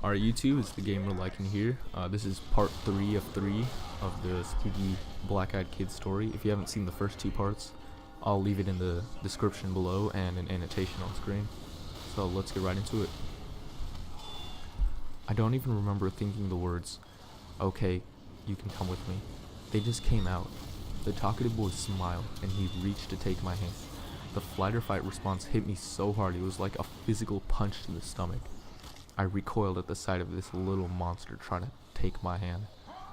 Alright YouTube, it's the Gamer Lycan here. This is part 3 of 3 of the spooky black-eyed kid story. If you haven't seen the first 2 parts, I'll leave it in the description below and an annotation on screen. So let's get right into it. I don't even remember thinking the words, "Okay, you can come with me." They just came out. The talkative boy smiled and he reached to take my hand. The flight or fight response hit me so hard it was like a physical punch to the stomach. I recoiled at the sight of this little monster trying to take my hand.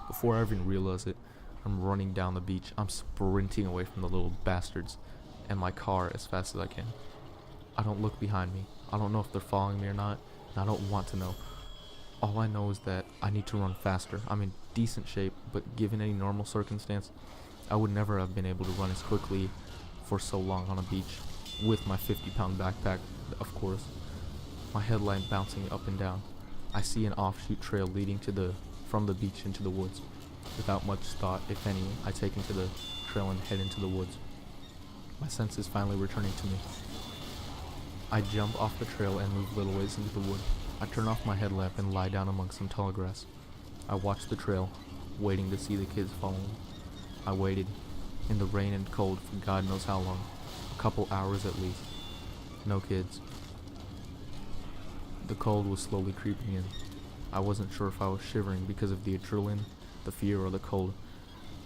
Before I even realize it, I'm running down the beach. I'm sprinting away from the little bastards and my car as fast as I can. I don't look behind me. I don't know if they're following me or not, and I don't want to know. All I know is that I need to run faster. I'm in decent shape, but given any normal circumstance, I would never have been able to run as quickly for so long on a beach, with my 50-pound backpack, of course. My headlight bouncing up and down. I see an offshoot trail leading from the beach into the woods. Without much thought, if any, I take into the trail and head into the woods. My senses finally returning to me. I jump off the trail and move little ways into the wood. I turn off my headlamp and lie down among some tall grass. I watch the trail, waiting to see the kids following. I waited, in the rain and cold, for God knows how long. A couple hours at least. No kids. The cold was slowly creeping in. I wasn't sure if I was shivering because of the adrenaline, the fear, or the cold.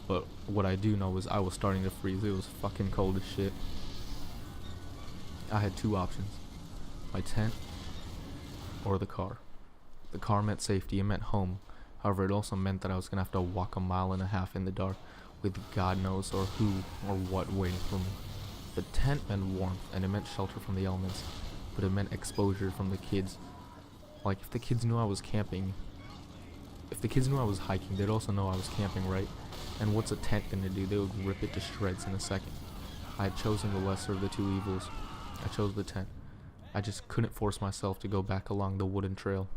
But what I do know is I was starting to freeze. It was fucking cold as shit. I had 2 options. My tent or the car. The car meant safety, it meant home. However, it also meant that I was gonna have to walk a mile and a half in the dark with God knows or who or what waiting for me. The tent meant warmth and it meant shelter from the elements, but it meant exposure from the kids. Like, if the kids knew I was camping, if the kids knew I was hiking, they'd also know I was camping, right? And what's a tent gonna do? They would rip it to shreds in a second. I had chosen the lesser of the 2 evils. I chose the tent. I just couldn't force myself to go back along the wooden trail.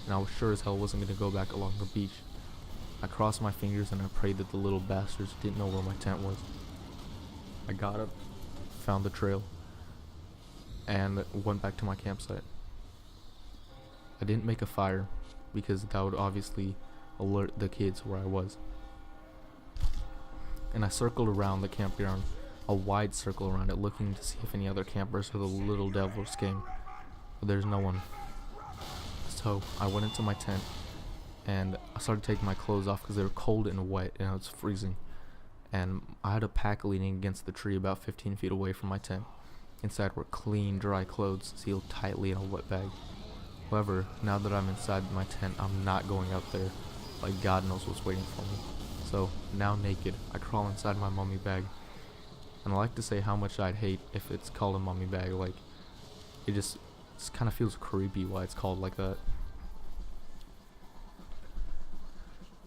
And I was sure as hell wasn't gonna go back along the beach. I crossed my fingers and I prayed that the little bastards didn't know where my tent was. I got up, found the trail, and went back to my campsite. I didn't make a fire because that would obviously alert the kids where I was. And I circled around the campground, a wide circle around it, looking to see if any other campers or the little devils came. But there's no one. So I went into my tent and I started taking my clothes off because they were cold and wet and it was freezing. And I had a pack leaning against the tree about 15 feet away from my tent. Inside were clean, dry clothes sealed tightly in a wet bag. However, now that I'm inside my tent, I'm not going out there, like God knows what's waiting for me. So, now naked, I crawl inside my mummy bag. And I like to say how much I'd hate if it's called a mummy bag, like, it just kind of feels creepy why it's called like that.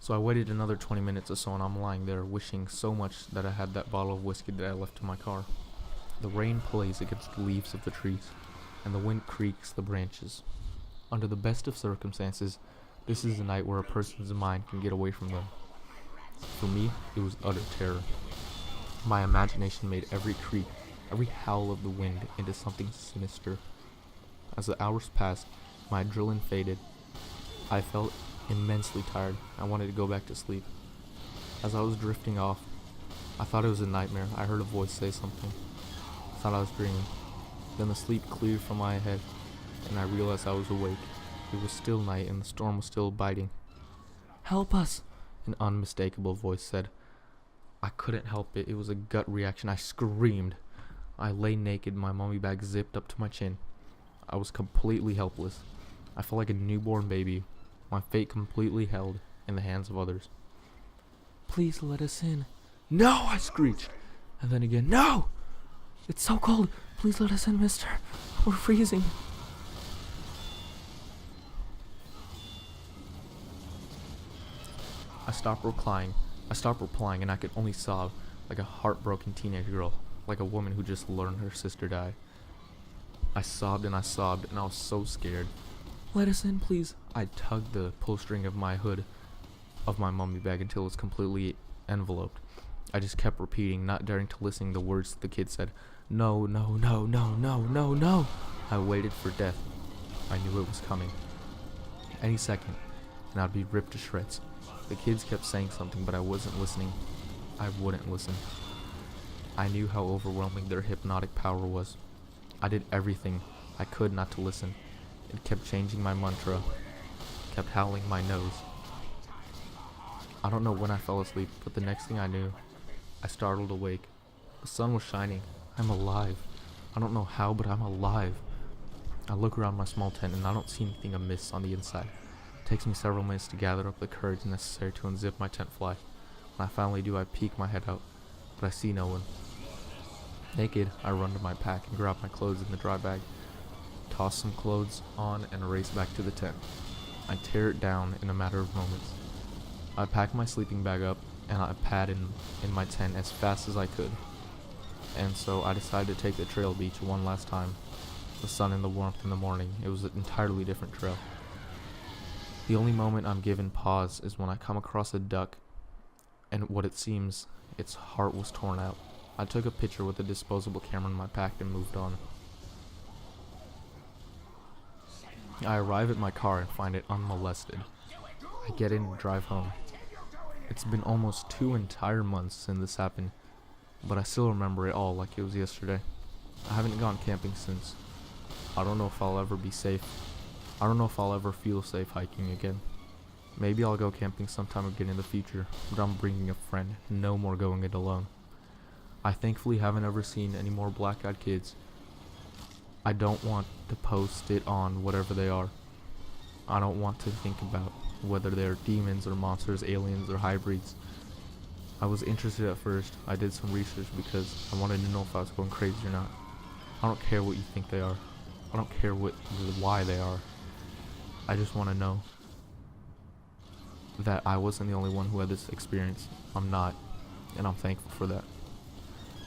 So I waited another 20 minutes or so and I'm lying there wishing so much that I had that bottle of whiskey that I left in my car. The rain plays against the leaves of the trees, and the wind creaks the branches. Under the best of circumstances, this is a night where a person's mind can get away from them. For me, it was utter terror. My imagination made every creak, every howl of the wind into something sinister. As the hours passed, my adrenaline faded. I felt immensely tired. I wanted to go back to sleep. As I was drifting off, I thought it was a nightmare. I heard a voice say something. I thought I was dreaming. Then the sleep cleared from my head, and I realized I was awake. It was still night, and the storm was still biting. "Help us!" an unmistakable voice said. I couldn't help it. It was a gut reaction. I screamed. I lay naked, my mummy bag zipped up to my chin. I was completely helpless. I felt like a newborn baby, my fate completely held in the hands of others. "Please let us in." "No!" I screeched. And then again, "No! It's so cold. Please let us in, mister. We're freezing." I stopped replying, and I could only sob like a heartbroken teenage girl, like a woman who just learned her sister died. I sobbed, and I was so scared. "Let us in, please." I tugged the pull string of my hood of my mummy bag until it was completely enveloped. I just kept repeating, not daring to listen to the words the kid said. "No, no, no, no, no, no, no." I waited for death. I knew it was coming. any second, and I'd be ripped to shreds. The kids kept saying something, but I wasn't listening. I wouldn't listen. I knew how overwhelming their hypnotic power was. I did everything I could not to listen. It kept changing my mantra, kept howling my nose. I don't know when I fell asleep, but the next thing I knew, I startled awake. The sun was shining. I'm alive. I don't know how, but I'm alive. I look around my small tent and I don't see anything amiss on the inside. It takes me several minutes to gather up the courage necessary to unzip my tent fly. When I finally do, I peek my head out, but I see no one. Naked, I run to my pack and grab my clothes in the dry bag, toss some clothes on, and race back to the tent. I tear it down in a matter of moments. I pack my sleeping bag up and I pad in my tent as fast as I could. And so I decided to take the trail beach one last time. The sun and the warmth in the morning, it was an entirely different trail. The only moment I'm given pause is when I come across a duck, and what it seems, its heart was torn out. I took a picture with a disposable camera in my pack and moved on. I arrive at my car and find it unmolested. I get in and drive home. It's been almost 2 entire months since this happened, but I still remember it all like it was yesterday. I haven't gone camping since. I don't know if I'll ever be safe. I don't know if I'll ever feel safe hiking again. Maybe I'll go camping sometime again in the future, but I'm bringing a friend. No more going it alone. I thankfully haven't ever seen any more black-eyed kids. I don't want to post it on whatever they are. I don't want to think about whether they're demons or monsters, aliens or hybrids. I was interested at first. I did some research because I wanted to know if I was going crazy or not. I don't care what you think they are. I don't care why they are. I just want to know that I wasn't the only one who had this experience. I'm not, and I'm thankful for that.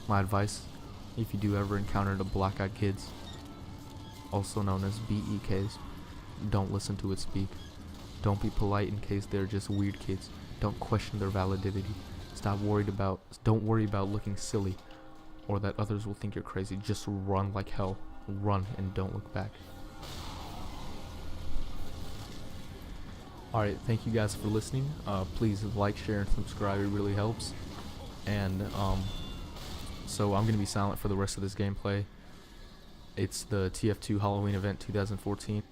My advice, if you do ever encounter the black-eyed kids, also known as BEKs, don't listen to it speak. Don't be polite in case they're just weird kids. Don't question their validity. Don't worry about looking silly or that others will think you're crazy. Just run like hell. Run and don't look back. Alright, thank you guys for listening. Please like, share, and subscribe. It really helps. And so I'm going to be silent for the rest of this gameplay. It's the TF2 Halloween Event 2014.